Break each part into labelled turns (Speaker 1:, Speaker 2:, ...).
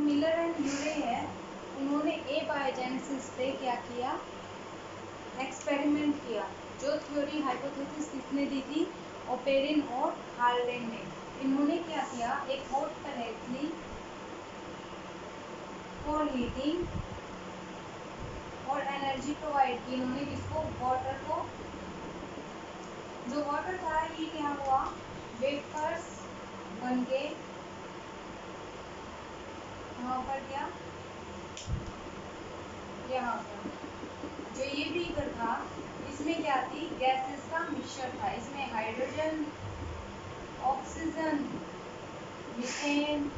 Speaker 1: Miller and यूरे है, उन्होंने एबायोजेनेसिस पे क्या किया, एक्सपेरिमेंट किया। जो थ्योरी हाइपोथेसिस किसने दी थी, ओपेरिन और हार्लेन ने। इन्होंने क्या किया, एक हॉट प्लेट ली फॉर हीटिंग और एनर्जी प्रोवाइड की इन्होंने किसको, वाटर को। जो वाटर था ये क्या हुआ, वेपर्स बन के यहाँ पर क्या, यहाँ पर जो ये बीकर था इसमें क्या थी, गैसेस का मिक्सचर था। इसमें हाइड्रोजन, ऑक्सीजन, मीथेन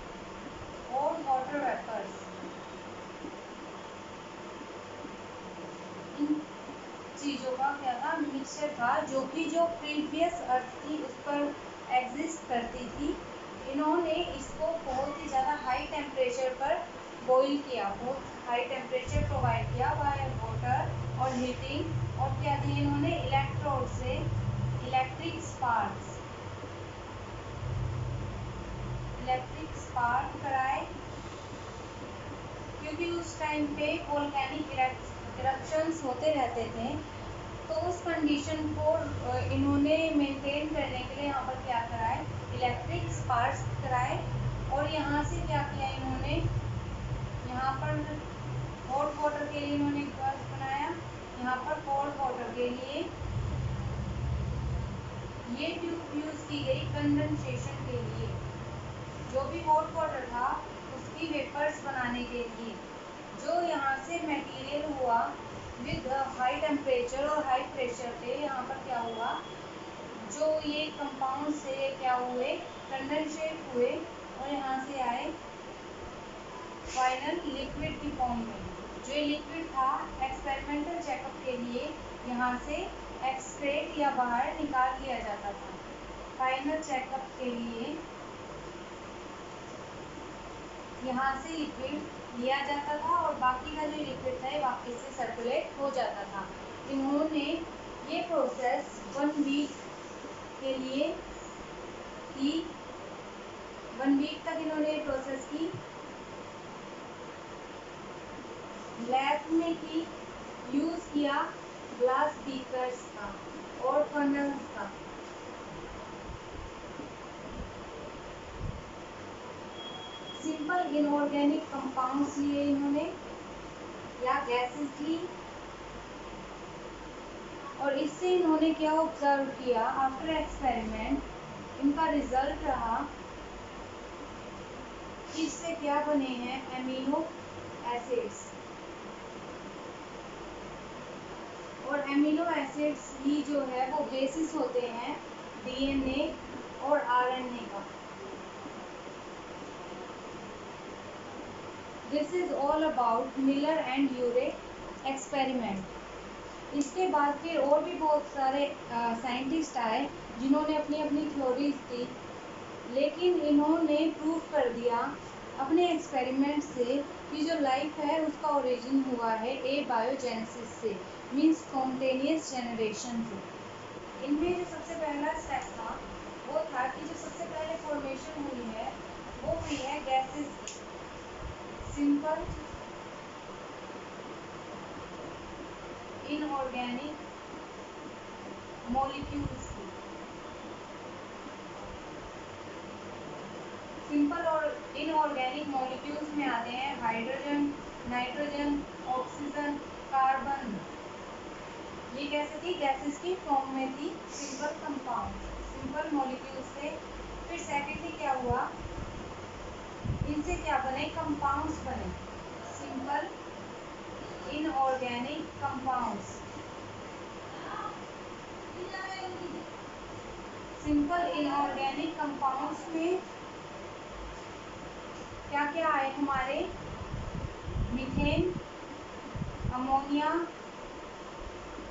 Speaker 1: और वाटर वेपर्स, इन चीजों का क्या था, मिक्सचर था, जो कि जो प्रीवियस अर्थ थी उस पर एग्जिस्ट करती थी। इन्होंने इसको बहुत ही ज़्यादा हाई टेम्परेचर पर बॉईल किया, बहुत हाई टेम्परेचर प्रोवाइड किया बाय वाटर और हीटिंग। और क्या दिया इन्होंने, इलेक्ट्रोड से इलेक्ट्रिक स्पार्क कराए, क्योंकि उस टाइम पे वोल्केनिक इरप्शंस होते रहते थे। तो उस कंडीशन को इन्होंने मेंटेन करने के लिए यहाँ पर क्या कराए, इलेक्ट्रिक स्पार्क्स कराए। और यहाँ से क्या किया इन्होंने, यहाँ पर हॉट वाटर के लिए इन्होंने एक बॉक्स बनाया, यहाँ पर कोल्ड वाटर के लिए ये ट्यूब यूज की गई कंडेंसेशन के लिए। जो भी हॉट वाटर था उसकी वेपर्स बनाने के लिए। जो यहाँ से मटेरियल हुआ विद हाई टेम्परेचर और हाई प्रेशर पे, यहाँ पर क्या हुआ, जो ये कंपाउंड से क्या हुए, कंडेंसेट हुए और यहाँ से आए फाइनल लिक्विड की फॉर्म में। जो ये लिक्विड था एक्सपेरिमेंटल चेकअप के लिए यहाँ से एक्सट्रेट या बाहर निकाल लिया जाता था। फाइनल चेकअप के लिए यहाँ से लिक्विड लिया जाता था और बाकी का जो लिक्विड था वापस से सर्कुलेट हो जाता था। इन्होंने ये प्रोसेस 1 वीक के लिए की, 1 वीक तक इन्होंने ये प्रोसेस की, लैब में की, यूज किया ग्लास बीकर्स का और फनल्स का। सिंपल इनऑर्गेनिक कंपाउंड्स लिए इन्होंने या गैसेस ली, और इससे इन्होंने क्या ऑब्जर्व किया, आफ्टर एक्सपेरिमेंट इनका रिजल्ट रहा, इससे क्या बने हैं, एमिनो एसिड्स। और एमिनो एसिड्स ही जो है वो बेसिस होते हैं डीएनए और आरएनए का। This is all about Miller and Urey experiment. इसके बाद फिर और भी बहुत सारे साइंटिस्ट आए जिन्होंने अपनी अपनी थ्योरीज दी, लेकिन इन्होंने प्रूव कर दिया अपने एक्सपेरिमेंट से कि जो लाइफ है उसका ओरिजिन हुआ है एबायोजेनेसिस से, मीन्स स्पॉन्टेनियस जनरेशन से। इनमें जो सबसे पहला स्टेप था वो था कि जो सबसे पहले फॉर्मेशन हुई है वो हुई है गैसेस की, सिंपल इनऑर्गेनिक मॉलिक्यूल्स की। सिंपल और इनऑर्गेनिक मॉलिक्यूल्स में आते हैं हाइड्रोजन, नाइट्रोजन, ऑक्सीजन, कार्बन। ये कैसे थी, गैसेस की फॉर्म में थी, सिंपल कंपाउंड, सिंपल मॉलिक्यूल्स थे। फिर सेकेंडली क्या हुआ, इनसे क्या बने, कंपाउंड्स बने, simple inorganic compounds. Simple inorganic compounds में क्या क्या आए हमारे, methane, ammonia,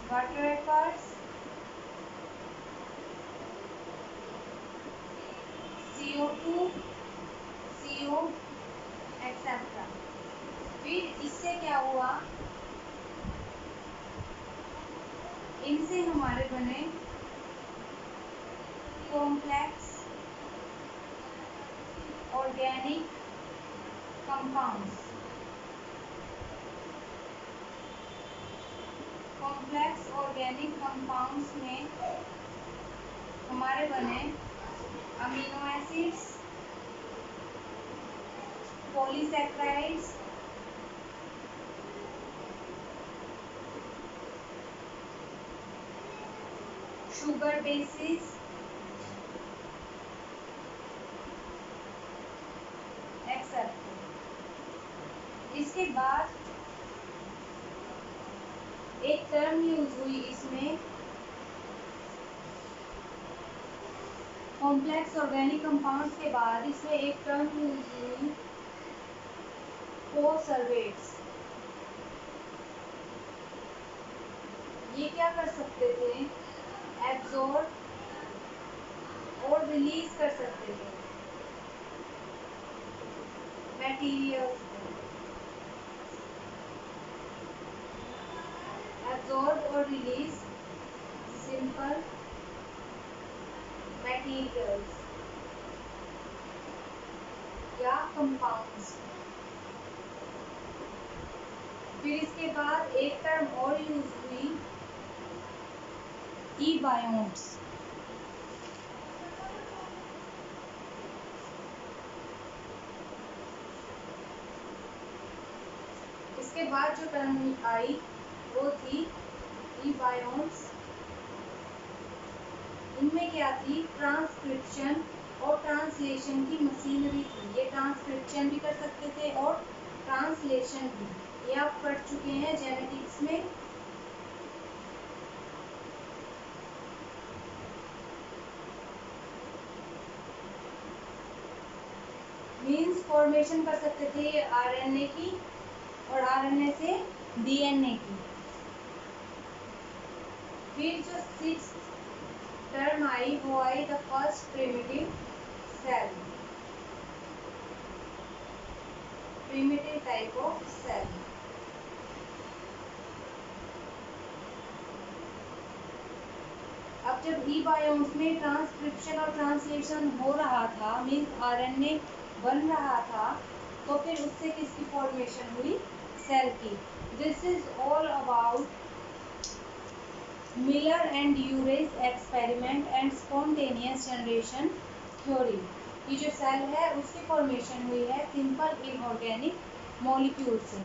Speaker 1: water vapours, CO2, CO etcetera. फिर इससे क्या हुआ, इनसे हमारे बने complex organic compounds. Complex organic compounds में हमारे बने amino acids, polysaccharides, sugar bases, etcetera. इसके बाद एक टर्म यूज हुई इसमें, कॉम्प्लेक्स ऑर्गेनिक कंपाउंड्स के बाद इसमें एक टर्म यूज हुई कोसर्वेट्स। ये क्या कर सकते थे? एब्जॉर्ब और रिलीज कर सकते थे मटेरियल्स को। एब्जॉर्ब और रिलीज सिंपल मटेरियल्स या कंपाउंड्स। फिर इसके बाद एक टर्म और यूज हुई इबायोन्ट्स। इसके बाद जो टर्म आई वो थी इबायोन्ट्स। इनमें क्या थी? ट्रांसक्रिप्शन और ट्रांसलेशन की मशीनरी थी। ये ट्रांसक्रिप्शन भी कर सकते थे और ट्रांसलेशन भी। ये आप पढ़ चुके हैं जेनेटिक्स में। मीन्स फॉर्मेशन कर सकते थे आरएनए की और आरएनए से डीएनए की। फिर जो सिक्स्थ टर्म आई वो I the first primitive cell, primitive type of cell. अब जब इबायोन्ट्स में ट्रांसक्रिप्शन और ट्रांसलेशन हो रहा था, मीन्स आरएनए बन रहा था, तो फिर उससे किसकी फॉर्मेशन हुई? सेल की। This is all about Miller and urease experiment and spontaneous generation theory. ये जो सेल है उसकी फॉर्मेशन हुई है सिंपल इनऑर्गेनिक मॉलिक्यूल से।